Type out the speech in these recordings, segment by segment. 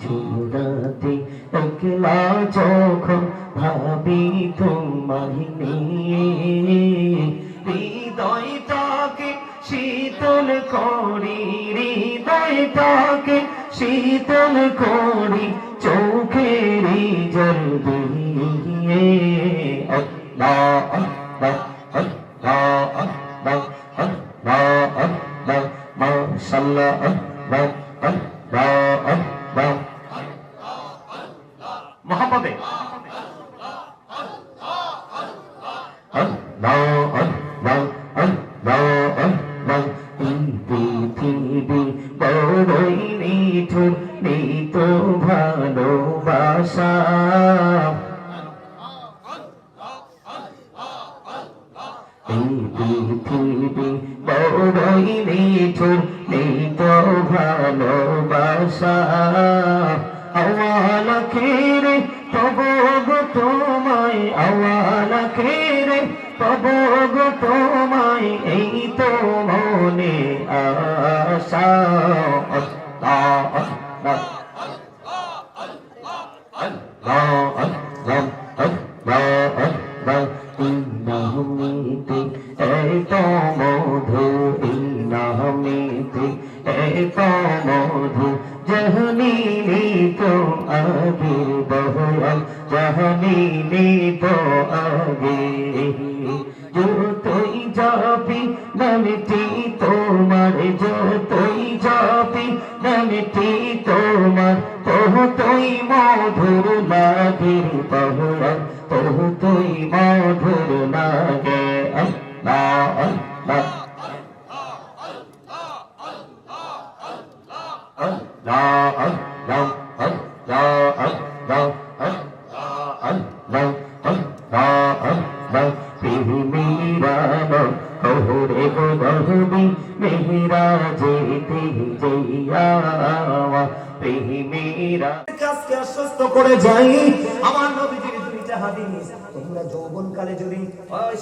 ঝুরাতে একলা যখন ভাবি তোমায় নিয়ে হৃদয়টাকে শীতল করি, হৃদয়টাকে শীতল করি চোখের জল দিয়ে। আল্লাহ আল্লাহ আল্লাহ আল্লাহ আল্লাহ আল্লাহ মাশাআল্লাহ আল্লাহ আল্লাহ আল্লাহ মোহাম্মদে আল্লাহ আল্লাহ আল্লাহ আল্লাহ। এই পৃথিবী বড়ই নিঠুর, নেই তো ভালোবাসা। এই পৃথিবী বড়ই নিঠুর, নেই তো ভালোবাসা। আওয়ালা খেরে তবু গো তোমায়, আওয়ালা খেরে তবু গো তোমায়, এই তো মনে আশা। আল্লাহ আল্লাহ আল্লাহ আল্লাহ আল্লাহ আল্লাহ। এই নামেতে এত মধু, এই নামেতে এত মধু, জাহানি তো আগে বহরাম, জাহানি তো আগে। যতই যাবি নামটি তোমার, যতই যাবি নামটি তোমার, ততই মধুর লাগে বহরাম, ততই মধুর লাগে। আল্লাহ আল্লাহ আল্লাহ আল্লাহ আল্লাহ আল্লাহ আল্লাহ আল্লাহ আল্লাহ। প্রেমীরানো কোহরে গোলবি মেহরা যেতে যাইয়া, প্রেমীরা কাজকে আশ্বস্ত করে যাই। আমার নবীজির দুইটা হাদিস তোমরা যৌবনকালে যদি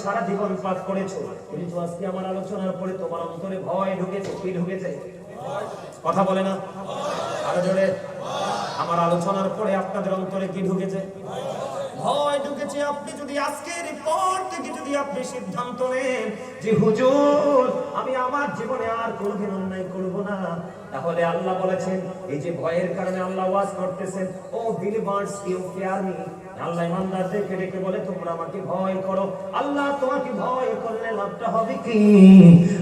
সারা জীবন পাঠ করেছো, কিন্তু আজকে আমার আলোচনার পরে তোমার অন্তরে ভয় ঢুকেছে। কি ঢুকেছে? কথা বলে না আরো জোরে। আমার আলোচনার পরে আপনাদের অন্তরে কি ঢুকেছে? ভয় ঢুকেছে। আপনি যদি আজকের পর থেকে যদি আপনি সিদ্ধান্ত নেন যে হুজুর আমি আমার জীবনে আর কোনোদিন অন্যায় করব না, তাহলে আল্লাহ বলেছেন এই যে ভয়ের কারণে আল্লাহ ওয়াজ করতেছেন, O believers you fear me. আল্লাহ ইমানদারদেরকে ডেকে বলে তোমরা আমাকে ভয় করো। আল্লাহ তোমাকে ভয় করলে লাভটা হবে কি?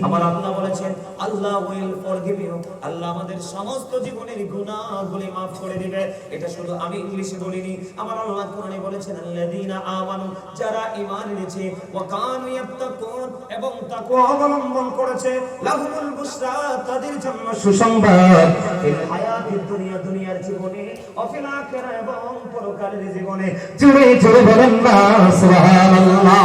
আমার আল্লাহ বলেছেন আল্লাহ উইল ফরগিভ ইউ, আল্লাহ আমাদের সমস্ত জীবনের গুনাহগুলি maaf করে দিবে। এটা শুধু আমি ইংলিশে বলিনি, আমার আল্লাহ কোরআনে বলেছেন আল্লাযীনা আমানু, যারা ঈমান এনেছে, ওয়া কানু ইয়াত্তাকুন, এবং তাকওয়া অবলম্বন করেছে, লাহুমুল বুশরা, তাদের জন্য সুসংবাদ, এই হায়াতের দুনিয়া, দুনিয়ার জীবনে, ওয়া ফিল আখিরাহ, এবং পরকালের জীবনে। জোরে জোরে বলেন না সুবহানাল্লাহ।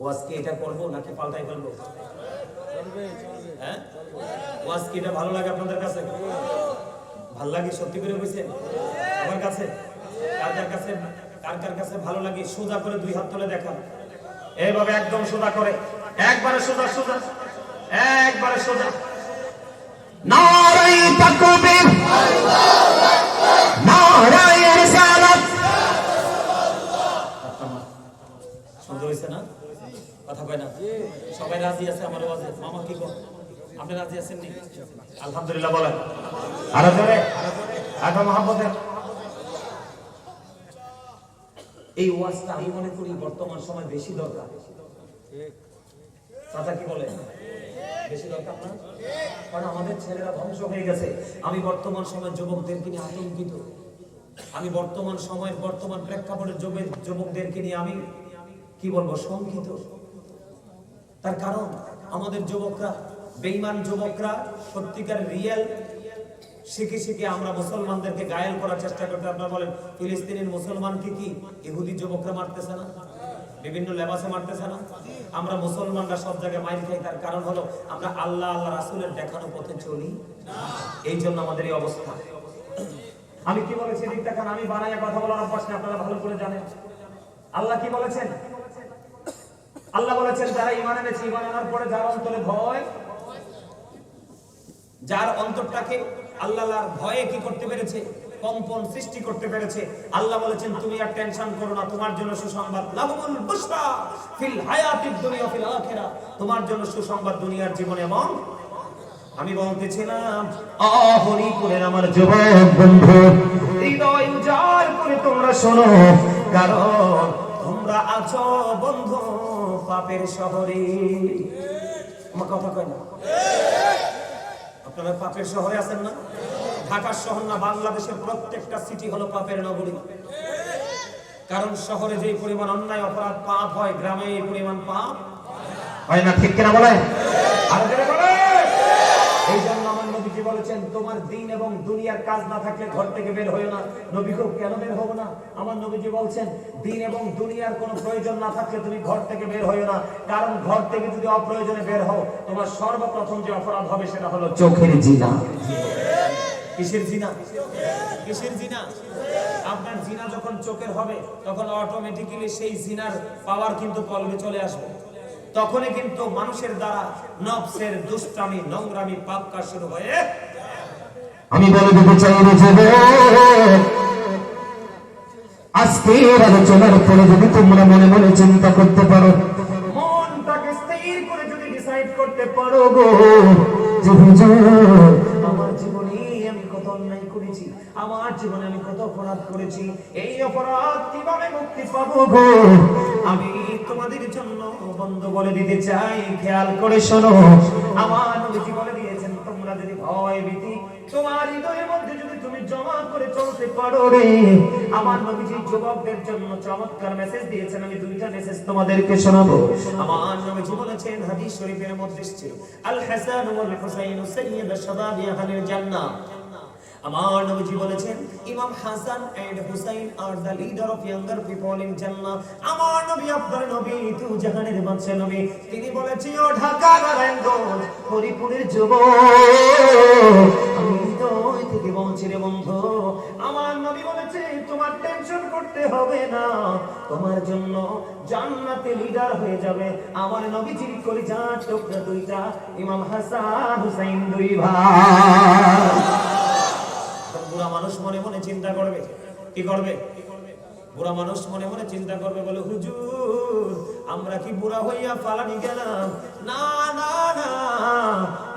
ওয়াজ কি এটা করব নাকি পাল্টাই ফেলবো? হ্যাঁ, ওয়াজ কি এটা ভালো লাগে আপনাদের কাছে? ভালো লাগে? সত্যি করে বলছেন? আমার কাছে কার কার কাছে ভালো লাগে? সোজা করে দুই হাত তুলে দেখান। এইভাবে একদম সোজা করে, একবারে সোজা সোজা, একবারে সোজা। নারায়ে তাকবীর, আল্লাহু আকবার, নারায়ে রিসালাত। সুন্দর হইছে না? কথা কয় না? সবাই রাজি আছে আমার ওয়াজে? মামা কি কর? আপনি রাজি আছেন নি? আলহামদুলিল্লাহ বলেন। আরো জোরে, আরো মহব্বতে। এই ওয়াজটা আমি মনে করি বর্তমান সময় বেশি দরকার। চাচা কি বলে? বেশি দরকার না? কারণ আমাদের ছেলেরা ধ্বংস হয়ে গেছে। আমি বর্তমান সময়ের যুবকদেরকে নিয়ে আতঙ্কিত। আমি বর্তমান সময়ের বর্তমান প্রেক্ষাপটের যুবকদেরকে নিয়ে আমি কি বলবো, শঙ্কিত। তার কারণ আমাদের যুবকরা, বেঈমান যুবকরা, সত্যিকার রিয়েল শিখে শিখে আমরা মুসলমানদেরকে গায়েল করার চেষ্টা করতে। আপনারা বলেন ফিলিস্তিনের মুসলমানকে কি ইহুদি যুবকরা মারতেছে না? বিভিন্ন লেবাসে মারতেছে না? আমরা মুসলমানরা সব জায়গায় মাইর খাই। তার কারণ হলো আমরা আল্লাহ আল্লাহ রাসূলের দেখানো পথে চলি, এই জন্য আমাদের এই অবস্থা। আমি কি বলেছি দিকটা কারণ আমি বানাইয়া কথা বলার অভ্যাস নেই, আপনারা ভালো করে জানেন। আল্লাহ কি বলেছেন? আল্লাহ বলেছেন যারা ঈমান এনেছে, ঈমান আনার পরে যার অন্তরে ভয়, যার অন্তরটাকে আল্লাহর ভয়ে কি করতে পেরেছে, কম্পন সৃষ্টি করতে পেরেছে। আল্লাহ বলেছেন তুমি আর টেনশন করো না, তোমার জন্য সুসংবাদ, লাহুল বুশরা ফিল হায়াতিদ দুনিয়া ফিল আখিরাহ, তোমার জন্য সুসংবাদ দুনিয়ার জীবনে এবং। আমি বলতেছিলাম হরিপুরের আমার যুবক বন্ধু, হৃদয় উজাড় করে তোমরা শোনো, কারণ তোমরা আছো বন্ধু পাপের শহরে। আমার কথা কয় না? আপনারা পাপের শহরে আছেন না? ঢাকার শহর না, বাংলাদেশের প্রত্যেকটা সিটি হলো পাপের নগরী। কারণ শহরে যে পরিমাণ অন্যায় অপরাধ পাপ হয়, গ্রামে এই পরিমাণ পাপ হয় না। ঠিক কিনা বলেন? আর যারা বলে, এই জন্য আমার নবীজি বলেছেন তোমার দিন এবং দুনিয়ার কাজ না থাকলে ঘর থেকে বের হয়ো না। নবী কেন বের হবো না? আমার নবীজি বলছেন দিন এবং দুনিয়ার কোনো প্রয়োজন না থাকলে তুমি ঘর থেকে বের হয়ো না, কারণ ঘর থেকে যদি অপ্রয়োজনে বের হও, তোমার সর্বপ্রথম যে অপরাধ হবে সেটা হলো চোখের জিনা। কিসের জিনা? কিসের জিনা? আপনার জিনা যখন চোখের হবে, তখন অটোমেটিক্যালি সেই জিনার পাওয়ার কিন্তু কলবে চলে আসবে। তখনই কিন্তু মানুষের দ্বারা নফসের দুষ্টামি, নোংরামি, পাপ কাজ শুরু হয়ে। আমি বলে দিতে চাই যে আজকের আলোচনার পরে যদি তোমরা মনে মনে চিন্তা করতে পারো, মনটাকে স্থির করে যদি ডিসাইড করতে পারো গো যে হুজুর আমার জীবনে আমি কত অন্যায় করেছি, আমার জীবনে আমি কত অপরাধ করেছি, এই অপরাধ কিভাবে মুক্তি পাবো গো, আমি তোমাদের জন্য বন্ধ বলে দিতে চাই। খেয়াল করে শোনো, আমার নবীজি বলে দিয়েছেন তোমরা যদি ভয় ভীতি তোমার হৃদয়ের মধ্যে যদি তুমি জমা করে চলতে পারো রে, আমার নবীজি যুবকদের জন্য চমৎকার মেসেজ দিয়েছেন। আমি দুইটা মেসেজ তোমাদেরকে শোনাবো। আমার নবীজি বলেছেন, হাদিস শরীফের মধ্যে এসেছে, আল হাসান ওয়াল হুসাইন সাইয়্যিদ আশ-শাবাবি আহলিল জান্নাহ। আমার নবীজি বলেছেন Imam Hasan and Husain are the leader of younger people in Jannah. আমার নবী আপনার নবী তু জাহানের বাদশা নবী, তিনি বলেছেন ও ঢাকা নারায়ণগঞ্জ হরিপুরের যুবক, আমি হৃদয় থেকে বলছি রে বন্ধু, আমার নবী বলেছে তোমার টেনশন করতে হবে না, তোমার জন্য জান্নাতে লিডার হয়ে যাবে আমার নবীজির কলিজার টুকরা দুইটা, ইমাম হাসান হুসাইন দুই ভাই। বুড়া মানুষ মনে মনে চিন্তা করবে, কি করবে? বুড়া মানুষ মনে মনে চিন্তা করবে, বলে হুজুর আমরা কি বুড়া হইয়া পালানি গেলাম? না না না,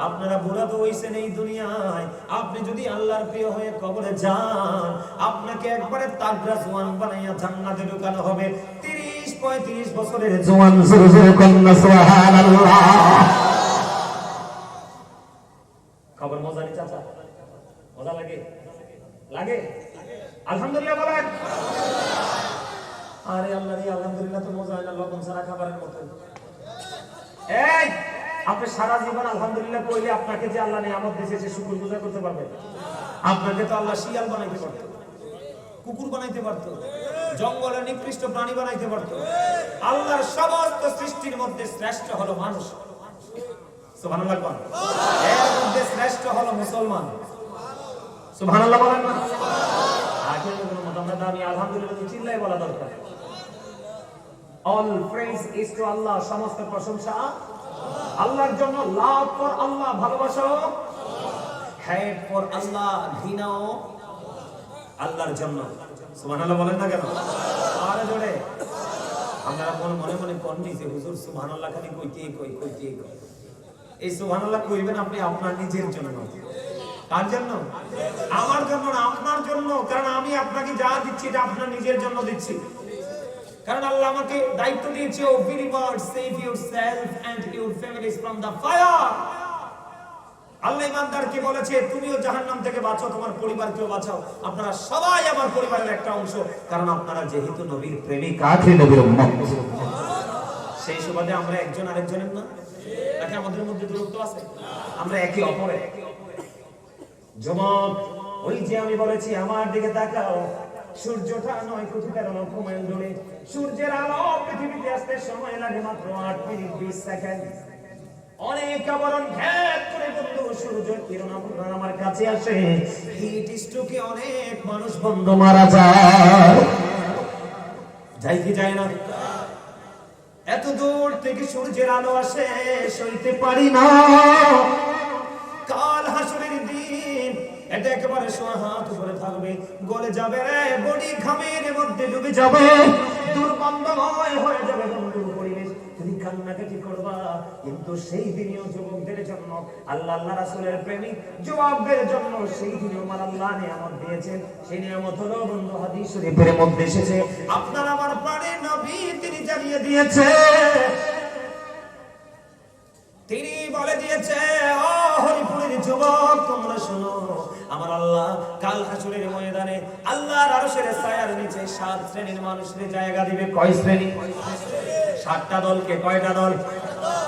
আপনারা বুড়া তো হইছেন এই দুনিয়ায়। আপনি যদি আল্লাহর প্রিয় হয়ে কবরে যান, আপনাকে একবারে তাগড়া জওয়ান বানাইয়া জান্নাতে ঢোকানো হবে। 30-35 বছরের জওয়ান জোরে জোরে কন্যা সুবহানাল্লাহ। খবর মজা নি চাচা? মজা লাগে? লাগে? আলহামদুলিল্লাহ বলেন। আরে আল্লাহ রে, আলহামদুলিল্লাহ তো মজা হয় না, লবণ ছাড়া খাবারের মতো। এই আপনি সারা জীবন আলহামদুলিল্লাহ কইলে আপনাকে যে আল্লাহ নিয়ামত দিয়েছে সে শুকরগুজার করতে পারবেন? আপনাকে তো আল্লাহ শিয়াল বানাইতে পারতো, কুকুর বানাইতে পারতো, জঙ্গলের নিকৃষ্ট প্রাণী বানাইতে পারতো। আল্লাহর সমস্ত সৃষ্টির মধ্যে শ্রেষ্ঠ হলো মানুষ। সুবহানাল্লাহ বলেন। এর মধ্যে শ্রেষ্ঠ হলো মুসলমান। সুবহানাল্লাহ বলেন না? আগে কোনো মতামত দামি আলহামদুলিল্লাহ চিল্লায় বলা দরকার। অল প্রেজ ইজ টু আল্লাহ, সমস্ত প্রশংসা আল্লাহর জন্য। লাভ ফর আল্লাহ, ভালোবাসা, হেট ফর আল্লাহ, ঘৃণাও আল্লাহর জন্য। সুবহানাল্লাহ বলেন না কেন? আরে জোরে আপনারা মনে মনে কননি যে হুজুর সুবহানাল্লাহ খালি কইতে কই। এই সুবহানাল্লাহ কইবেন আপনি আপনার নিজের জন্য। কার জন্য? আমার জন্য না, আপনার জন্য। কারণ আমি আপনাকে যা দিচ্ছি এটা আপনার নিজের জন্য দিচ্ছি। কারণ আল্লাহ আমাকে দায়িত্ব দিয়েছে, O believer save yourself and your families from the fire. আল্লাহ ইমানদারকে বলেছে তুমিও জাহান্নাম থেকে বাঁচাও, তোমার পরিবারকেও বাঁচাও। আপনারা সবাই আমার পরিবারের একটা অংশ, কারণ আপনারা যেহেতু নবীর প্রেমিক, আখির নবীর উম্মত। সেই সুবাদে আমরা একজন আরেকজনের না, নাকি আমাদের মধ্যে দূরত্ব আছে? আমরা একে অপরের। যুবক, ওই যে আমি বলেছি আমার দিকে তাকাও, সূর্যটা 9 কোটি 13 লক্ষ মাইল দূরে। সূর্যের আলো পৃথিবীতে আসতে সময় লাগে মাত্র 8 মিনিট 20 সেকেন্ড। অনেক আবরণ ভেদ করে বন্ধু সূর্যের কিরণ আমার কাছে আসে। হিট স্ট্রোকে অনেক মানুষ বন্ধু মারা যায়। যাই কি যায় না? এত দূর থেকে সূর্যের আলো আসে, সইতে পারি না। কাল হাসরের একেবারে সোয়া হাত উপরে থাকবে, গলে যাবে রে, বডি ঘামের মধ্যে ডুবে যাবে, দুর্গন্ধময় হয়ে যাবে বন্ধুর পরিবেশ। তুমি কান্নাকাটি করবা, কিন্তু সেই দিনও যুবকদের জন্য, আল্লাহ আল্লাহ রাসূলের প্রেমিক যুবকদের জন্য সেই দিনও আমার আল্লাহ নিয়ামত দিয়েছেন। সেই নিয়ামত হলো বন্ধু হাদিস শরীফের মধ্যে এসেছে, আপনার আমার প্রাণের নবী তিনি জানিয়ে দিয়েছে, তিনি বলে দিয়েছে, ও হরিপুরের যুবক তোমরা শোনো, আমার আল্লাহ কাল হাসরের ময়দানে আল্লাহর আরশের ছায়ার নিচে 7 শ্রেণীর মানুষদের জায়গা দিবে। কয় শ্রেণী? 7টা দলকে। কয়টা দল?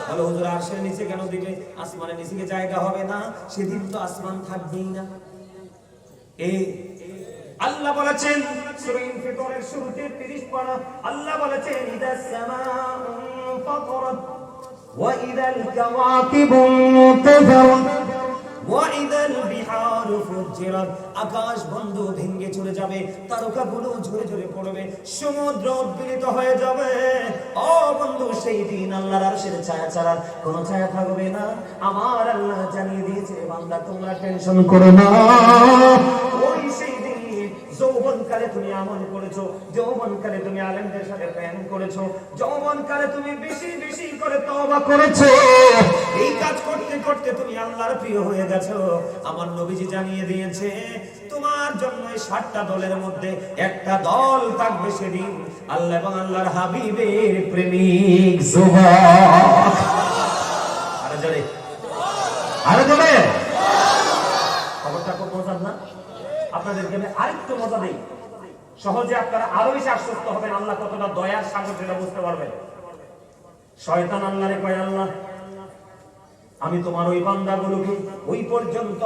বলো হুজুর আরশের নিচে কেন দিবে? আসমানের নিচে কি জায়গা হবে না? সেদিন তো আসমান থাকবেই না। এই আল্লাহ বলেছেন সূরা ইনফিতরের শুরুতে 30 পারা, আল্লাহ বলেছেন ইদাস সামাউ ফাতারাত وَإِذَا الْكَوَاكِبُ انتَثَرَتْ وَإِذَا الْبِحَارُ فُجِّرَتْ আকাশ বন্ধু ভেঙে চলে যাবে, তারকাগুলো ঝরে ঝরে পড়বে, সমুদ্র উদ্বেলিত হয়ে যাবে। ও বন্ধু সেই দিন আল্লাহর আরশের ছায়া ছাড়া কোনো ছায়া থাকবে না। আমার আল্লাহ জানিয়ে দিয়েছে, বান্দা তোমরা টেনশন করো না। ওই সেই দিন যৌবনকালে তুমি আমল করেছো, যৌবনকালে তুমি আলেমদের সাথে প্রেম করেছো, যৌবনকালে তুমি বেশি বেশি করে তওবা করেছো, এই কাজ করতে করতে তুমি আল্লাহর প্রিয় হয়ে গেছো। আমার নবীজি জানিয়ে দিয়েছে, তোমার জন্য এই 7টা দলের মধ্যে একটা দল থাকবে সেদিন আল্লাহ এবং আল্লাহর হাবিবের প্রেমিক যুবক। আরে জোরে, আরে জোরে। খবরটা খুব মজার না? আপনাদেরকে আমি আরেকটু মজা দেই, সহজে আপনারা আরো বেশি আশ্বস্ত হবেন আল্লাহ কতটা দয়ার সাগর, সেটা বুঝতে পারবেন। শয়তান আল্লাহরে কয়, আল্লাহ আমি তোমার ওই বান্দাগুলোকে ওই পর্যন্ত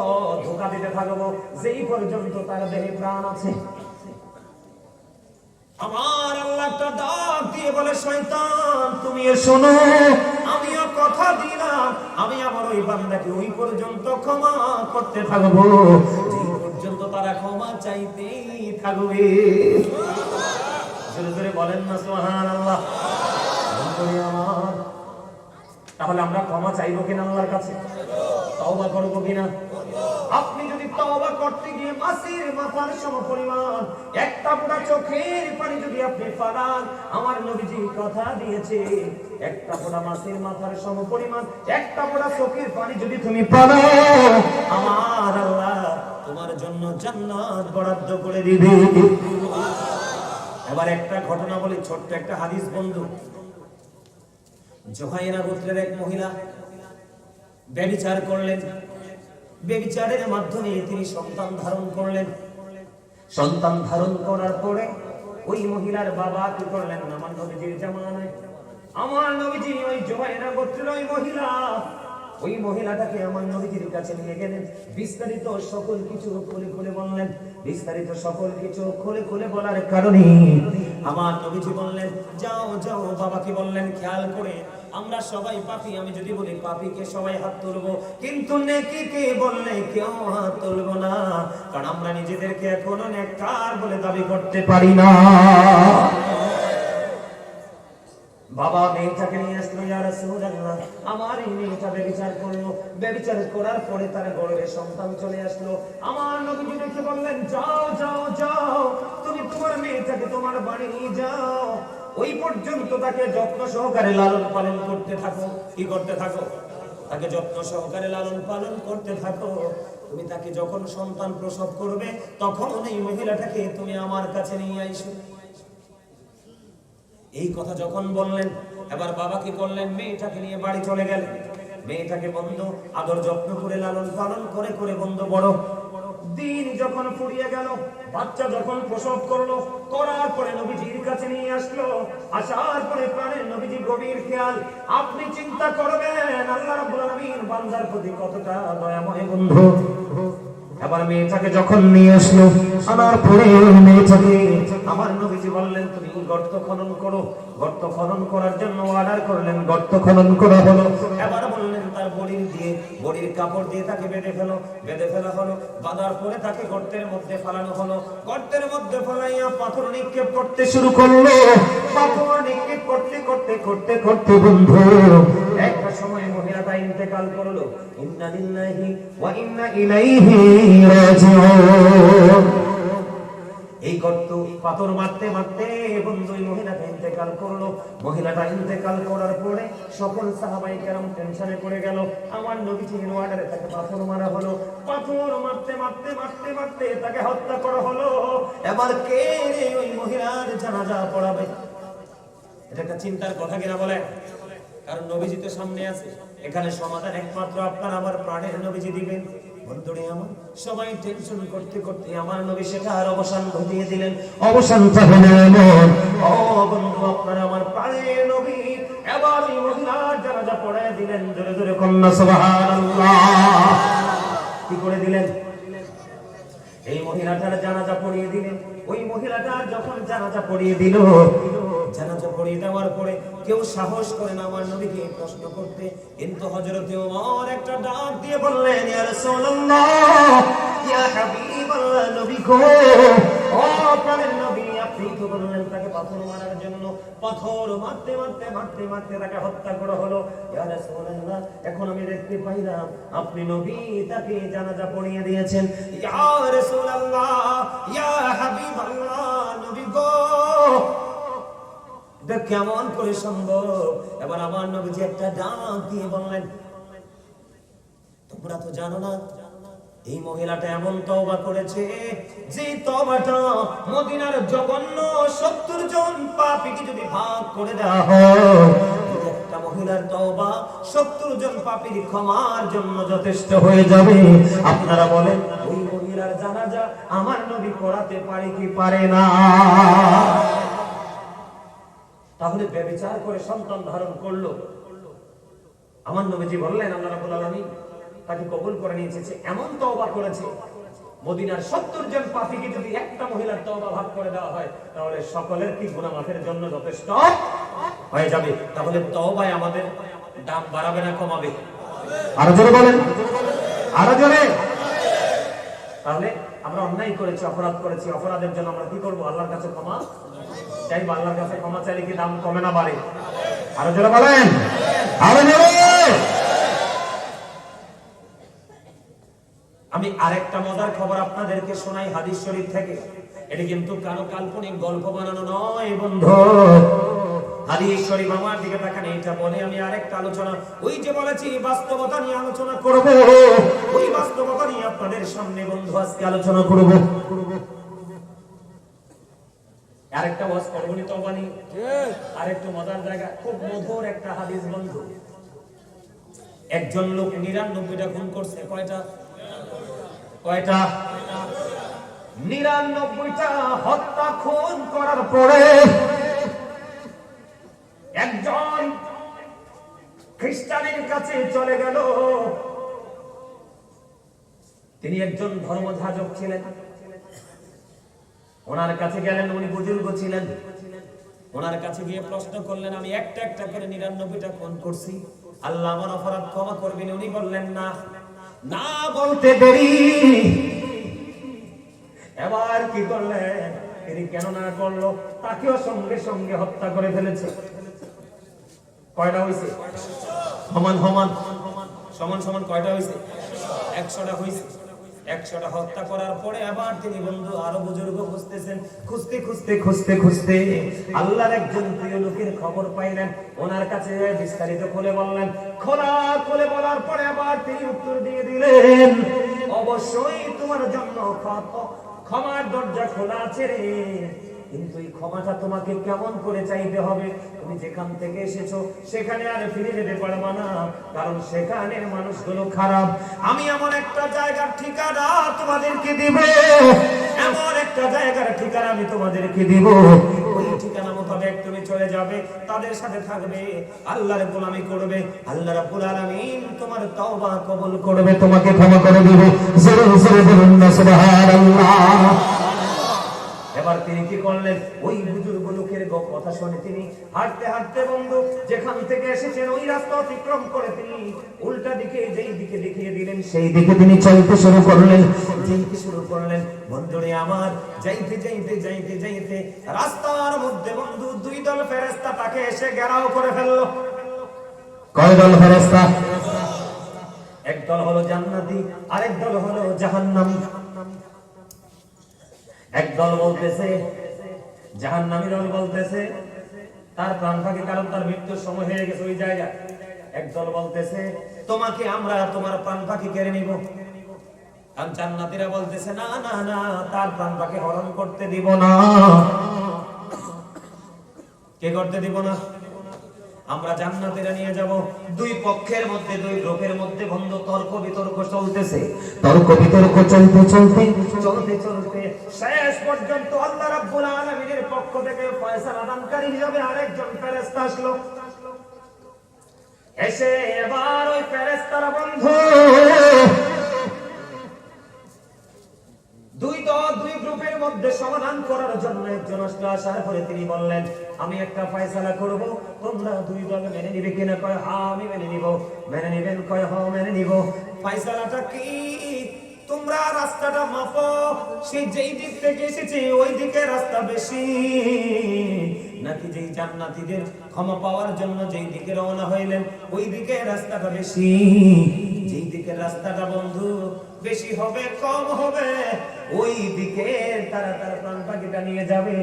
ধোঁকা দিতে থাকবো যেই পর্যন্ত তার দেহে প্রাণ আছে। আমার আল্লাহ একটা ডাক দিয়ে বলে, শয়তান তুমি শোনো, আমিও কথা দিলাম, আমি আমার ওই বান্দাকে ওই পর্যন্ত ক্ষমা করতে থাকবো যেই পর্যন্ত তারা ক্ষমা চাইতেই থাকবে। জোরে জোরে বলেন না সুবহানাল্লাহ। আমার তাহলে আমরা ক্ষমা চাইবো কিনা আল্লাহর কাছে? তওবা করবো কিনা? আপনি যদি তওবা করতে গিয়ে মাছের মাথার সমপরিমাণ একটা ফোঁটা চোখের পানি যদি আপনি ফালান, আমার নবীজি কথা দিয়েছে, একটা ফোঁটা মাছের মাথার সমপরিমাণ একটা ফোঁটা চোখের পানি যদি তুমি ফালাও, আমার আল্লাহ তোমার জন্য জান্নাত বরাদ্দ করে দিবে। এবার একটা ঘটনা বলি, ছোট্ট একটা হাদিস বন্ধু। জোহাইরা গোত্রের এক মহিলা ব্যভিচার করলেন, ব্যভিচারের মাধ্যমে তিনি সন্তান ধারণ করলেন। সন্তান ধারণ করার পরে ওই মহিলার বাবা কি করলেন? আমার নবীজির জামানায় আমার নবীজি ওই জোহাইরা গোত্রের ওই মহিলাটাকে আমার নবীজির কাছে নিয়ে গেলেন, বিস্তারিত সকল কিছু খুলে খুলে বললেন। বিস্তারিত সকল কিছু খুলে খুলে বলার কারণে আমার নবীজি বললেন, যাও যাও। বাবাকে বললেন, খেয়াল করে আমরা সবাই পাপী, আমি যদি বলি পাপীকে সবাই হাত তুলবো, কিন্তু নেকিকে বললে কেউ হাত তুলবো না, কারণ আমরা নিজেদেরকে এখনো নেককার বলে দাবি করতে পারি না। বাবা মেয়েটাকে নিয়ে আসলো, ইয়া রাসূলুল্লাহ আমার এই মেয়েটা ব্যভিচার করলো, ব্যভিচার করার পরে তার গর্ভে সন্তান চলে আসলো। আমার নবীজি দেখে বললেন, যাও যাও যাও, তুমি তোমার মেয়েটাকে তোমার বাড়ি নিয়ে যাও, ওই পর্যন্ত তাকে যত্ন সহকারে লালন পালন করতে থাকো। কি করতে থাকো? তাকে যত্ন সহকারে লালন পালন করতে থাকো। তুমি তাকে যখন সন্তান প্রসব করবে তখন এই মহিলাটাকে তুমি আমার কাছে নিয়ে আইসো। এই কথা যখন বললেন, এবার বাবা কি করলেন? মেয়েটাকে নিয়ে বাড়ি চলে গেলেন। মেয়েটাকে বন্ধ আদর যত্ন করে লালন পালন করে করে বন্ধ বড় দিন যখন ফুরিয়ে গেল, বাচ্চা যখন প্রসব করলো, করার পরে নবীজির কাছে নিয়ে আসলো। আসার পরে প্রাণের নবীজি গভীর খেয়াল, আপনি চিন্তা করবেন আল্লাহ রাব্বুল আলামিন বান্দার প্রতি কতটা দয়াময় বন্ধু। এবার মেয়েটাকে যখন নিয়ে আসলো, আনার পরে মেয়েটাকে আমার নবীজি বললেন, তুমি গর্ত খনন করো। গর্ত খনন করার জন্য অর্ডার করলেন, গর্ত খনন করা হলো। এবার বললেন তার বডির কাপড় দিয়ে তাকে বেঁধে ফেলো। বেঁধে ফেলা হলো। বাঁধার পরে তাকে গর্তের মধ্যে ফেলানো হলো। গর্তের মধ্যে ফেলাইয়া পাথর নিক্ষেপ করতে শুরু করলো। পাথর নিক্ষেপ করতে করতে করতে করতে বন্ধু একটা সময় মহিলাটা ইন্তেকাল করলো। ইন্না লিল্লাহি ওয়া ইন্না ইলাইহি রাজিউন। এই গর্ত পাথর মারতে মারতে বন্ধু ওই মহিলাটা ইন্তেকাল করলো। মহিলাটা ইন্তেকাল করার পরে সকল সাহাবাই কেরাম টেনশনে পড়ে গেল। আমার নবীজির ওয়ার্ডারে তাকে পাথর মারা হলো। পাথর মারতে মারতে মারতে মারতে তাকে হত্যা করা হলো। এবার কে ওই মহিলার জানাজা পড়াবে? এটা একটা চিন্তার কথা কিনা বলে? কারণ নবীজি তো সামনে আছে। এখানে সমাধান একমাত্র আপনার আমার প্রাণের নবীজি দিবেন। বন্ধুরে আমার সবাই টেনশন করতে করতে আমার নবী সেটার অবসান ঘটিয়ে দিলেন। অবসান হবে না এমন। ও বন্ধু, আপনার আমার প্রাণের নবী এবার এই মহিলার জানাজা পড়ায় দিলেন। জোরে জোরে কন্যা সুবহানাল্লাহ। কি করে দিলেন? এই মহিলাটার জানাজা পড়িয়ে দিলেন। ওই মহিলাটার যখন জানাজা পড়িয়ে দিল, জানাজা পড়িয়ে দেওয়ার পরে কেউ সাহস করে না আমার নবীকে প্রশ্ন করতে, কিন্তু হযরতে ওমর একটা ডাক দিয়ে বললেন, ইয়া রাসূলুল্লাহ, ইয়া হাবিবাল্লাহ, নবী গো, ও প্রাণের নবী, আপনি তো বললেন তাকে পাথর মারার জন্য। পাথর মারতে মারতে মারতে মারতে তাকে হত্যা করা হলো। ইয়া রাসূলুল্লাহ, এখন আমি দেখতে পাইলাম আপনি নবী তাকে জানাজা পড়িয়ে দিয়েছেন। ইয়া রাসূলুল্লাহ, ইয়া হাবিবাল্লাহ, নবী গো, এটা কেমন করে সম্ভব? এবার আমার নবীজি একটা ডাক দিয়ে বললেন, তোমরা তো জানো না এই মহিলাটা এমন তওবা করেছে যে তওবাটা মদিনার জঘন্য 70 জন পাপীকে যদি ভাগ করে দেওয়া হয়, একটা মহিলার তওবা 70 জন পাপীর ক্ষমার জন্য যথেষ্ট হয়ে যাবে। আপনারা বলেন ওই মহিলার জানাজা আমার নবী পড়াতে পারে কি পারে না? তাহলে ব্যভিচার করে সন্তান ধারণ করলো। আমার নবীজি বললেন আল্লাহ রাব্বুল আলামিন তাকে কবুল করে নিয়েছে। এমন তওবা করেছে মদিনার 70 জন পাপীকে যদি একটা মহিলার তওবা ভাগ করে দেওয়া হয়, তাহলে সকলের কি গুনাহ মাফের জন্য যথেষ্ট হয়ে যাবে। তাহলে তওবায় আমাদের দাম বাড়াবে না কমাবে? আরো জোরে বলেন, আরো জোরে। তাহলে আমরা অন্যায় করেছি, অপরাধ করেছি, অপরাধের জন্য আমরা কি করব? আল্লাহর কাছে ক্ষমা চাইবো। আল্লাহর কাছে ক্ষমা চাইলে কি দাম কমে না বাড়ে? আরো জোরে বলেন, আরো জোরে। আমি আরেকটা মজার খবর আপনাদেরকে শোনাই হাদিস শরীফ থেকে। এটা কিন্তু কারো কাল্পনিক গল্প বানানো নয় বন্ধু। হাদিস শরীফ আমার দিকে তাকান, এটা বলে আমি আরেকটা আলোচনা, ওই যে বলেছি বাস্তবতা নিয়ে আলোচনা করব, ওই বাস্তবতা নিয়ে আপনাদের সামনে বন্ধু আজকে আলোচনা করব। আরেকটা ওয়াজ করব নি তওবা নিয়ে। আরেকটু মজার জায়গা, খুব মধুর একটা হাদিস বন্ধু। একজন লোক 99টা খুন করছে। কয়টা? 99টা হত্যা খুন করার পরে একজন খ্রিস্টানের কাছে চলে গেল। তিনি একজন ধর্মযাজক ছিলেন। ওনার কাছে গেলেন, উনি বুজুর্গ ছিলেন। ওনার কাছে গিয়ে প্রশ্ন করলেন, আমি একটা একটা করে 99টা খুন করছি, আল্লাহ আমার অপরাধ ক্ষমা করবেন? উনি বললেন না। না বলতে দেরি, এবার কি করলেন? তিনি কেন না করলো? তাকেও সঙ্গে সঙ্গে হত্যা করে ফেলেছে। কয়টা হয়েছে? সমান সমান সমান সমান কয়টা হয়েছে? 100টা হয়েছে। 100টা হত্যা করার পরে আবার তিনি বন্ধু আরো বুজুর্গ খুঁজতেছেন। খুঁজতে খুঁজতে খুঁজতে খুঁজতে আল্লাহর একজন প্রিয় লোকের খবর পাইলেন। ওনার কাছে বিস্তারিত খুলে বললেন। খুলে বলার পরে আবার তিনি উত্তর দিয়ে দিলেন, অবশ্যই তোমার জন্য ক্ষমার দরজা খোলা আছে রে, কিন্তু এই ক্ষমাটা তোমাকে কেমন করে চাইতে হবে? তুমি যেখান থেকে এসেছো সেখানে আর ফিরে যেতে পারবে না, কারণ সেখানের মানুষগুলো খারাপ। আমি এমন একটা জায়গার ঠিকানা তোমাদেরকে দিব, এমন একটা জায়গার ঠিকানা আমি তোমাদেরকে দিব, ওই ঠিকানা মোতাবেক তুমি চলে যাবে, তাদের সাথে থাকবে, আল্লাহর গোলামি করবে, আল্লাহ রাব্বুল আলামিন তোমার তওবা কবুল করবে, তোমাকে ক্ষমা করে দিবে। জোরে জোরে বলুন না সুবহানাল্লাহ। এবার তিনি কি করলেন? ওই বুজুর্গ লোকের কথা শুনে তিনি হাঁটতে হাঁটতে বন্ধু যেখান থেকে এসেছেন ওই রাস্তা অতিক্রম করে তিনি উল্টা দিকে যেই দিকে দেখিয়ে দিলেন সেই দিকে তিনি চলতে শুরু করলেন। বন্ধুরে আমার, যাইতে যাইতে যাইতে যাইতে রাস্তার মধ্যে বন্ধু 2 দল ফেরেশতা তাকে এসে ঘেরাও করে ফেললো। কয় দল ফেরেশতা? এক দল হলো জান্নাতি, আরেক দল হলো জাহান্নামী। এক দল বলতেছে, জাহান্নামী দল বলতেছে তার প্রাণ ফাঁকি, কারণ তার মৃত্যুর সময় হয়ে গেছে ওই জায়গা। এক দল বলতেছে তোমাকে আমরা তোমার প্রাণ ফাঁকি কেড়ে নিব। আর জান্নাতীরা বলতেছে না না না, তার প্রাণ ফাঁকি হরণ করতে দিব না। কে করতে দিব না? আমরা জান্নাতীরা নিয়ে যাব। দুই পক্ষের মধ্যে, দুই গ্রুপের মধ্যে বন্ধ তর্ক বিতর্ক চলতেছে। তর্ক বিতর্ক চলতে চলতে চলতে চলতে শেষ পর্যন্ত আল্লাহ রাব্বুল আলামিনের পক্ষ থেকে ফয়সালা দানকারী হিসেবে আরেকজন ফেরেশতা আসলো। এসে এবার ওই ফেরেশতারা বন্ধু দুই দল, দুই গ্রুপের মধ্যে সমাধান করার জন্য একজন আসলো। আসার পরে তিনি বললেন আমি একটা ফয়সালা করব, তোমরা দুই দল মেনে নিবে কিনা? কয় হ্যাঁ আমি মেনে নিব। মেনে নিবেন? কয় হ্যাঁ মেনে নিব। ফয়সালাটা কি? তোমরা রাস্তাটা মাপো, সে যেই দিক থেকে এসেছে ওই দিকে রাস্তা বেশি, নাকি যেই জান্নাতীদের ক্ষমা পাওয়ার জন্য যেই দিকে রওনা হইলেন ওই দিকে রাস্তাটা বেশি? যেই দিকে রাস্তাটা বন্ধু বেশি হবে কম হবে ওই দিকে তারা তার প্রাণ পাখিটা নিয়ে যাবে।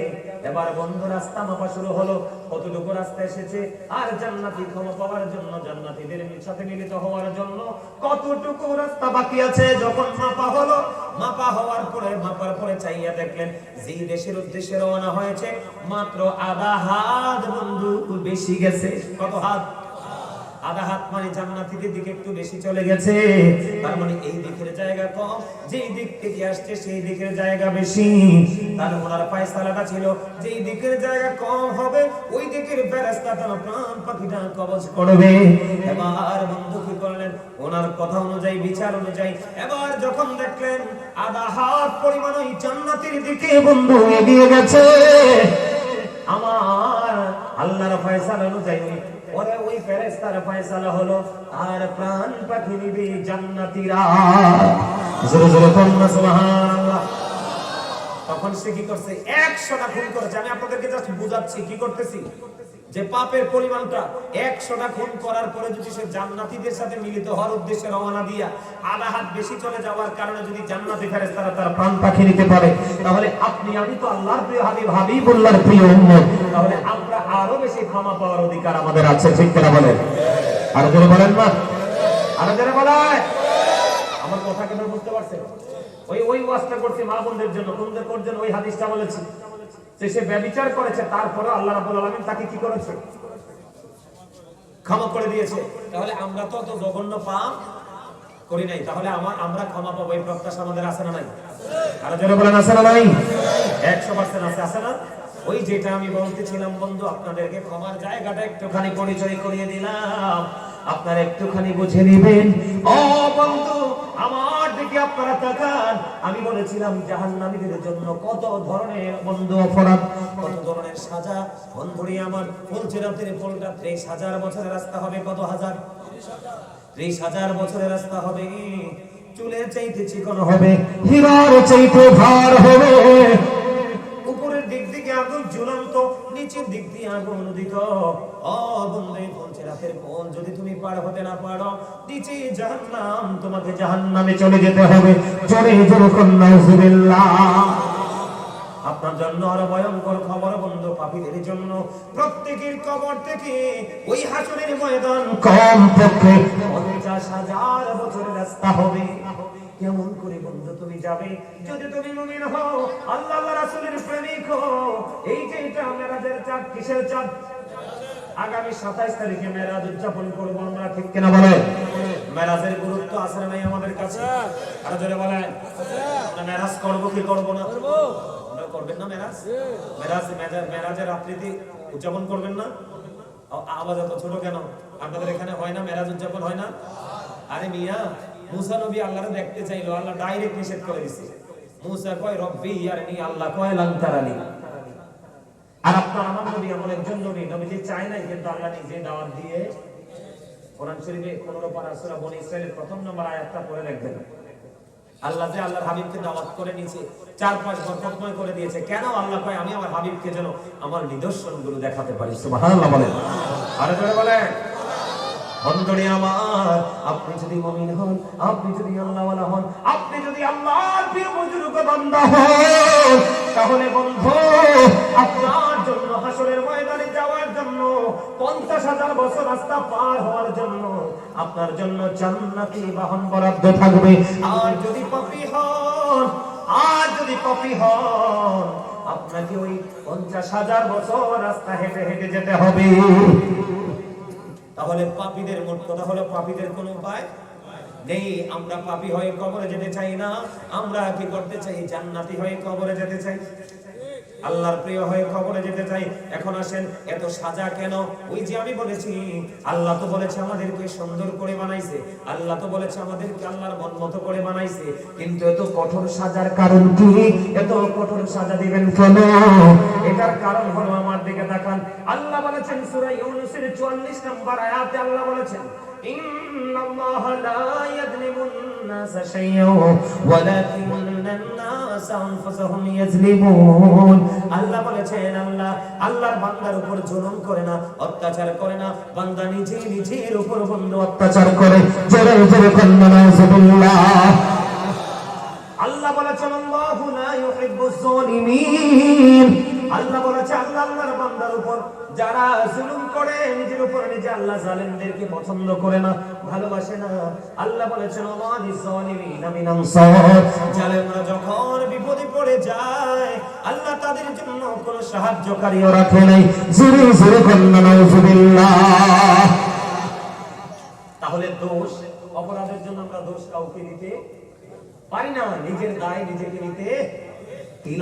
এবার বন্ধু রাস্তা মাপা শুরু হলো, কতটুকু রাস্তা এসেছে, আর জান্নাতি ক্ষমা পাওয়ার জন্য, জান্নাতীদের সাথে মিলিত হওয়ার জন্য কতটুকু রাস্তা বাকি আছে। যখন মাপা হলো, মাপা হওয়ার পরে, মাপার পরে চাইয়া দেখলেন যেই দেশের উদ্দেশ্যে রওনা হয়েছে মাত্র আধা হাত বন্ধু বেশি গেছে। কত হাত? আধা হাত, মানে জান্নাতীদের দিকে একটু বেশি চলে গেছে। তার মানে এই দিকের জায়গা কম, যেই দিক থেকে আসছে সেই দিকের জায়গা বেশি। তার ওনার ফয়সালাটা ছিল যেই দিকের জায়গা কম হবে ওই দিকের ফেরেশতাটা প্রাণ পাখিটা কবজ করবে। এবার বন্ধু কি করলেন? ওনার কথা অনুযায়ী, বিচার অনুযায়ী এবার যখন দেখলেন আধা হাত পরিমাণ ওই জান্নাতীর দিকে বন্ধু এগিয়ে গেছে, আমার আল্লাহর ফয়সালা অনুযায়ী ওরে ওই ফেরেশতার ফয়সালা হলো আর প্রাণ পাখি নিবে জান্নাতীরা। জোরে জোরে বলুন সুবহানাল্লাহ। তখন সে কি করছে? 100টা খুন করেছে। আমি আপনাদেরকে জাস্ট বুঝাচ্ছি কি করতেছি, যে পাপের পরিমাণটা 100টা খুন করার পরে যদি সে জান্নাতীদের সাথে মিলিত হওয়ার উদ্দেশ্যে রওনা দিয়া আধা হাত বেশি চলে যাওয়ার কারণে যদি জান্নাতি ফেরেশতারা তার প্রাণ পাখি নিতে পারে, তাহলে আপনি আমি তো আল্লাহর প্রিয় হাবিব, হাবিবুল্লাহর প্রিয় উম্মত, তাহলে আমরা আরো বেশি ক্ষমা পাওয়ার অধিকার আমাদের আছে। ঠিক কিনা বলেন? আর জোরে বলেন না, আর জোরে বলেন। আমার কথা কেন বুঝতে পারছেন? ওই ওয়াজটা করছি মা বোনদের জন্য, তোমাদের জন্য ওই হাদিসটা বলেছি যে সে ব্যভিচার করেছে, তারপরে আল্লাহ রাব্বুল আলামিন তাকে কি করেছে? ক্ষমা করে দিয়েছে। তাহলে আমরা তো অত জঘন্য পাপ করি নাই, তাহলে আমরা ক্ষমা পাবো এই প্রত্যাশা আমাদের আছে না নাই? আর যারা বলেন আছে না নাই? 100% আছে, আছে না? ওই যেটা আমি বলতেছিলাম বন্ধু, আপনাদেরকে ক্ষমার জায়গাটা একটুখানি পরিচয় করিয়ে দিলাম, আপনারা একটুখানি বুঝে নেবেন। ও বন্ধু আমার দিকে আপনারা তাকান। আমি বলেছিলাম জাহান্নামীদের জন্য কত ধরনের বন্ধু অপরাধ, কত ধরনের সাজা। বন্ধুরি আমার বলছে রাতের পোলটা 30,000 বছরের রাস্তা হবে। কত হাজার? 30,000 বছরের রাস্তা হবে। চুলের চাইতে চিকন হবে, হীরার চাইতে ভার হবে। উপরের দিক থেকে আগুন ঝুলন্ত, নিচের দিক দিয়ে আগুন উদিত। ও বন্ধু বলছে রাতের কোন যদি তুমি পার হতে না পারো, নিচে জাহান্নাম, তোমাকে জাহান্নামে চলে যেতে হবে। জোরে জোরে কন্যা নাউজুবিল্লাহ। আপনার জন্য আরো ভয়ঙ্কর খবর বন্ধু, পাপীদের জন্য প্রত্যেকের কবর থেকে ওই হাসরের ময়দান কম পক্ষে 50,000 বছরের রাস্তা হবে। কেমন করে বন্ধু তুমি যাবে? যদি তুমি মুমিন হও, আল্লাহ রাসূলের প্রেমিক হও। এই যে এটা মেরাজের চাঁদ, কিসের চাঁদ? আগামী 27 তারিখে মেরাজ উদযাপন করব আমরা। ঠিক কিনা বলেন? মেরাজের গুরুত্ব আছে না নাই আমাদের কাছে? আর জোরে বলেন। আমরা মেরাজ করব কি করব না? আমরা করবেন না মেরাজ? মেরাজের রাত্রিতে উদযাপন করবেন না? আওয়াজ এত ছোট কেন? আপনাদের এখানে হয় না মেরাজ উদযাপন হয় না? আরে মিয়া, মুসা নবী আল্লাহরে দেখতে চাইলো, আল্লাহ ডাইরেক্ট নিষেধ করে দিয়েছে। মুসা কয় রব্বি ইয়ারনি, আল্লাহ কয় লান তারানি। আর আপনার আমার নবী এমন একজন নবী, নবীজি চায় নাই, কিন্তু আল্লাহ নিজে দাওয়াত দিয়ে কোরআন শরীফে 15 পারা সূরা বনী ইসরাঈলের প্রথম নম্বর আয়াতটা পড়ে রাখবেন। আল্লাহ যে আল্লাহর হাবিবকে দাওয়াত করে নিয়েছে, 4-5 বরকতময় করে দিয়েছে। কেন? আল্লাহ কয় আমি আমার হাবিবকে যেন আমার নিদর্শনগুলো দেখাতে পারি। সুবহানাল্লাহ বলেন। আর জোরে বলেন। বন্ধুরে আমার, আপনি যদি মুমিন হন, আপনি যদি আল্লাহওয়ালা হন, আপনি যদি আল্লাহর প্রিয় বুজুর্গ বান্দা হন, তাহলে বন্ধু আপনার জন্য হাসরের ময়দানে যাওয়ার জন্য 50,000 বছর রাস্তা পার হওয়ার জন্য আপনার জন্য জান্নাতি বাহন বরাদ্দ থাকবে। আর যদি পাপী হন, আপনাকে ওই 50,000 বছর রাস্তা হেঁটে হেঁটে যেতে হবে। তাহলে পাপীদের মোট কথা হলো, পাপীদের কোনো উপায় নেই। আমরা পাপী হয়ে কবরে যেতে চাই না, আমরা কি করতে চাই? জান্নাতি হয়ে কবরে যেতে চাই, আল্লাহর প্রিয় হয়ে কবরে যেতে চাই। এখন আসেন, এত সাজা কেন? ওই যে আমি বলেছি, আল্লাহ তো বলেছে আমাদেরকে সুন্দর করে বানাইছে, আল্লাহ তো বলেছে আমাদেরকে আল্লাহর মন মতো করে বানাইছে, কিন্তু এত কঠোর সাজার কারণ কি? এত কঠোর সাজা দিবেন কেন? এটার কারণ হলো, আমার দিকে তাকান, আল্লাহ বলেছেন সূরা ইউনূসের 44 নম্বর আয়াতে আল্লাহ বলেছেন, ইন্নাল্লাহা লা ইয়াযলিমুন নাসা শাইয়্যান ওয়ালাকিন্নান নাসা আনফুসাহুম ইয়াযলিমুন। আল্লাহ বলেছেন, আল্লাহর বান্দার উপর জুলুম করে না, অত্যাচার করে না, বান্দা নিজের উপর বন্ধু অত্যাচার করে। জোরে জোরে কন্যা নাউজুবিল্লাহ। আল্লাহ বলেছেন, আল্লাহু লা ইউহিব্বুজ জালিমিন। আল্লাহ বলেছে, আল্লাহর বান্দার উপর যারা জুলুম করে, নিজের উপর নিজে, আল্লাহ জালেমদেরকে পছন্দ করে না, ভালোবাসে না। আল্লাহ বলেছেন, ওয়ালিজ জালিমিনা মিন আনসার। জালেমরা যখন বিপদে পড়ে যায়, আল্লাহ তাদের জন্য কোনো সাহায্যকারীও রাখে নাই। জোরে জোরে কন্যা নাউজুবিল্লাহ। তাহলে দোষ, অপরাধের জন্য আমরা দোষ কাউকে দিতে পারি না, নিজের দায় নিজেকে নিতে।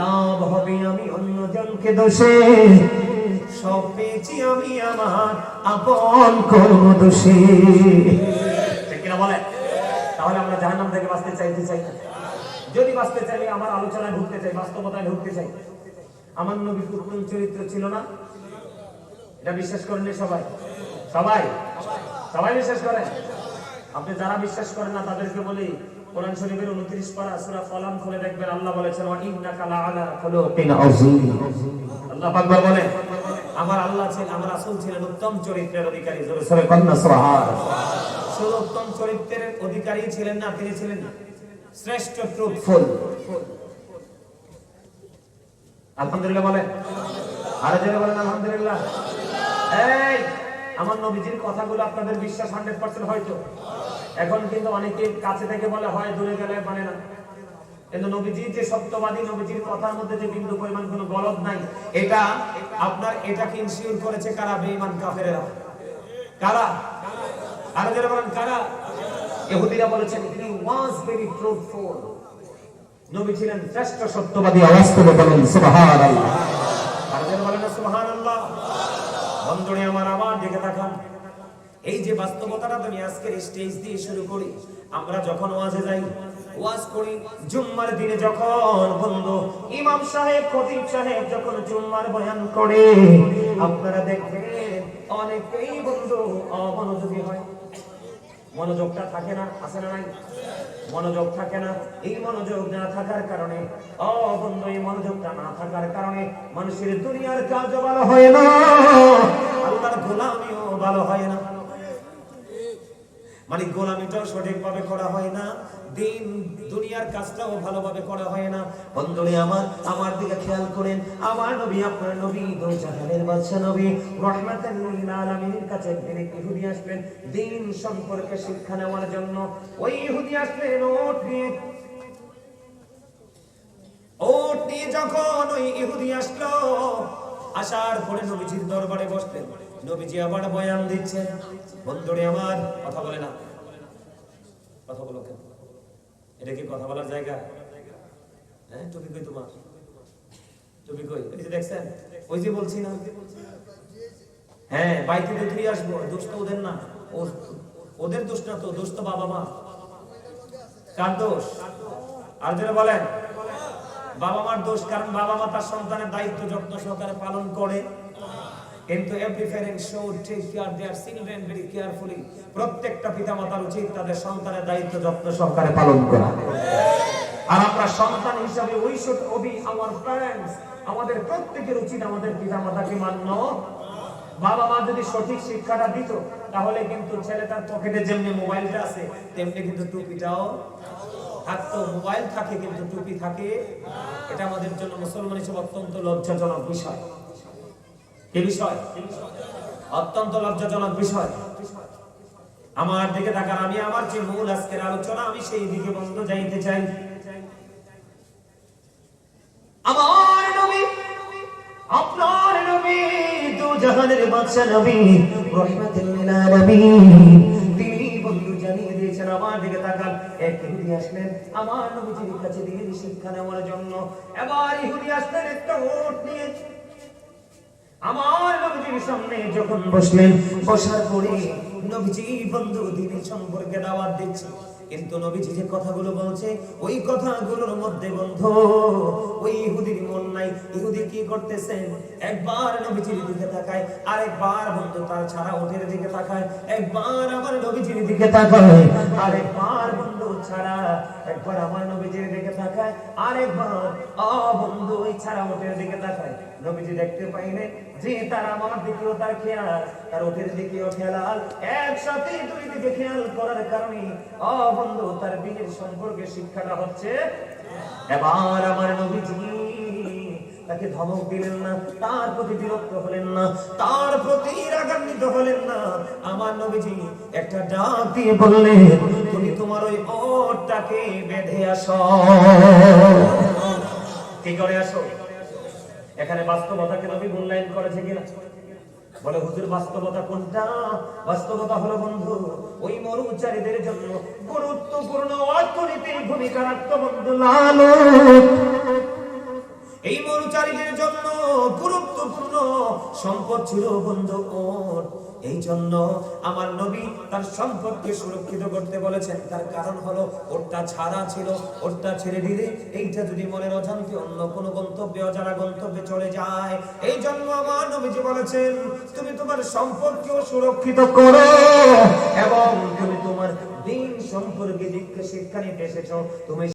লাভ হবে আমি অন্যজনকে দোষে, সব পেয়েছি আমি আমার আপন কোন দোষে। ঠিক কিনা বলে? তাহলে আমরা জাহান্নাম থেকে বাঁচতে চাই? যদি বাঁচতে চাই, আমার আলোচনায় ঢুকতে চাই, বাস্তবতায় ঢুকতে চাই। আমার নবীর উত্তম চরিত্র ছিল না? এটা বিশ্বাস করেন সবাই? সবাই বিশ্বাস করেন? আপনি যারা বিশ্বাস করেন না তাদেরকে বলি, কোরআন শরীফের 29 পারা সূরা কলাম খুলে দেখবেন, আল্লাহ বলেছেন, ওয়া ইন্নাকা লাআলা খুলুকিন আযীম। আল্লাহ পাক বলেন, আমার রাসূল ছিলেন উত্তম চরিত্রের অধিকারী। জোরে জোরে কন্যা সুবহানাল্লাহ। শুধু উত্তম চরিত্রের অধিকারী ছিলেন না, তিনি ছিলেন শ্রেষ্ঠ ট্রুথফুল। আলহামদুলিল্লাহ বলেন, আরে জোরে বলেন আলহামদুলিল্লাহ। এই আমার নবীজির কথাগুলো আপনাদের বিশ্বাস 100% হয়তো। এখন কিন্তু অনেকে কাছে থেকে বলে হয়, দূরে গেলে মানে না। কিন্তু নবীজি যে সত্যবাদী, নবীজির কথার মধ্যে যে বিন্দু পরিমাণ কোনো গলদ নাই, এটাকে ইনসিওর করেছে কারা? বেঈমান কাফেরেরা। কারা? আরো যারা বলেন কারা? ইহুদিরা বলেছেন, he was very truthful। নবী ছিলেন শ্রেষ্ঠ সত্যবাদী। আওয়াজ করে বলেন সুবহানাল্লাহ। আরো যারা বলেন সুবহানাল্লাহ। বন্ধুরে আমার দিকে তাকান, এই যে বাস্তবতাটা আমি আজকের স্টেজ দিয়ে শুরু করি, আমরা যখন ওয়াজে যাই, ওয়াজ করি, জুম্মার দিনে যখন বন্ধু ইমাম সাহেব, খতিব সাহেব যখন জুম্মার বয়ান করে, আপনারা দেখবেন অনেকেই বন্ধু অমনোযোগী হয়। মনোযোগটা থাকে না, আছে না নাই? মনোযোগ থাকে না। এই মনোযোগ না থাকার কারণে, বন্ধু এই মনোযোগটা না থাকার কারণে মানুষের দুনিয়ার কাজও ভালো হয় না, আল্লাহর গোলামিও ভালো হয় না। মানে গোলামিটাও সঠিকভাবে করা হয় না, দিন দুনিয়ার কাজটাও ভালোভাবে করা হয় না। বন্ধুরে আমার দিকে খেয়াল করেন, আমার নবী, আপনার নবী, দো জাহানের বাদশা নবী রাহমাতাল লিল আলামিনের কাছে একদিন এক ইহুদি আসলেন দিন সম্পর্কে শিক্ষা নেওয়ার জন্য। ওই ইহুদি আসলেন ওট নিয়ে। যখন ওই ইহুদি আসলো, আসার পরে নবীজির দরবারে বসলেন। নবীজি আবার বয়ান দিচ্ছেন। বন্ধুরে আমার, কথা বলে না, কথা বলো কেন? এটা কি কথা বলার জায়গা? হ্যাঁ, টুপি কই তোমার? টুপি কই? এই যে দেখছেন, ওই যে বলছি না, হ্যাঁ বাইকে তুই আসবো, দোষ তো ওদের না, ওদের দোষ না তো, দোষ তো বাবা মা। কার দোষ? আর যারা বলেন বাবা মার দোষ, কারণ বাবা মা তার সন্তানের দায়িত্ব যত্ন সহকারে পালন করে। কিন্তু every parent should take care their children very carefully। প্রত্যেকটা পিতামাতার উচিত তাদের সন্তানের দায়িত্ব যত্ন সহকারে পালন করা। আর আমরা সন্তান হিসাবে we should obey our parents। আমাদের প্রত্যেকের উচিত আমাদের পিতামাতাকে মান্য। বাবা মা যদি সঠিক শিক্ষাটা দিত তাহলে কিন্তু ছেলে তার পকেটে যেমনি মোবাইলটা আছে তেমনি কিন্তু টুপিটাও থাকতো। মোবাইল থাকে কিন্তু টুপি থাকে, এটা আমাদের জন্য মুসলমান হিসেবে অত্যন্ত লজ্জাজনক বিষয়। কি বিষয়? অত্যন্ত লজ্জাজনক বিষয়। আমার দিকে তাকান, আমি আমার যে মূল আজকের আলোচনা আমি সেই দিকে বন্ধ যাইতে চাই। আমার নবী, আপনার নবী, দু জাহানের বাদশা নবী, রহমাতুল লিল আলামিন, তিনি বন্ধু জানিয়ে দিয়েছেন। আমার দিকে তাকান, এক ইহুদি আসলেন আমার নবীজির কাছে দিনের শিক্ষা নেওয়ার জন্য। এবার ইহুদি আসলেন একটা ওট নিয়ে, আমার নবীজির সামনে যখন বসলেন, বসার পরে নবীজি বন্ধু দিনের সম্পর্কে দাওয়াত দিচ্ছে, কিন্তু নবীজি যে কথাগুলো বলছে ওই কথাগুলোর মধ্যে বন্ধু ওই ইহুদির মন নাই। ইহুদি কি করতেছেন, একবার নবীজির দিকে তাকায়, আরেকবার বন্ধু তার ছাড়া ওঠের দিকে তাকায়, একবার আমার নবীজির দিকে তাকায়, আরেকবার বন্ধু ছাড়া একবার আমার নবীজির দিকে তাকায়, আরেকবার বন্ধু ওই ছাড়া ওঠের দিকে তাকায়। নবীজি দেখতে পাইলেন যে তার আমার দিকেও তার খেয়াল, তার ওঠের দিকেও খেয়াল, একসাথে দুই দিকে খেয়াল করার কারণে বন্ধু তার দিনের সম্পর্কে শিক্ষাটা হচ্ছে। এবার আমার নবীজি তাকে ধমক দিলেন না, তার প্রতি বিরক্ত হলেন না, তার প্রতি রাগান্বিত হলেন না। আমার নবীজি একটা ডাক দিয়ে বললেন, তুমি তোমার ওই ওটটাকে বেঁধে আসো। কি করে আসো? এখানে বাস্তবতাকে নবী মূল্যায়ন করেছে কিনা? বলে হুজুর বাস্তবতা কোনটা? বাস্তবতা হলো বন্ধু ওই মরুচারীদের জন্য গুরুত্বপূর্ণ অর্থনীতির ভূমিকা রাখতো বন্ধু লালন। এই মরুচারীদের জন্য গুরুত্বপূর্ণ সম্পদ ছিল বন্ধু ওট। এই জন্য আমার নবী তার সম্পদকে সুরক্ষিত করতে বলেছেন। তার কারণ হলো ওটা ছাড়া ছিল, ওটা ছেড়ে দিলে এইটা যদি মনের অজান্তে অন্য কোনো গন্তব্যে অজানা গন্তব্যে চলে যায়, এই জন্য আমার নবীজি বলেছেন তুমি তোমার সম্পদকেও সুরক্ষিত করো এবং তুমি তোমার দিন সম্পর্কে শিক্ষা নিতে এসেছো। তুমি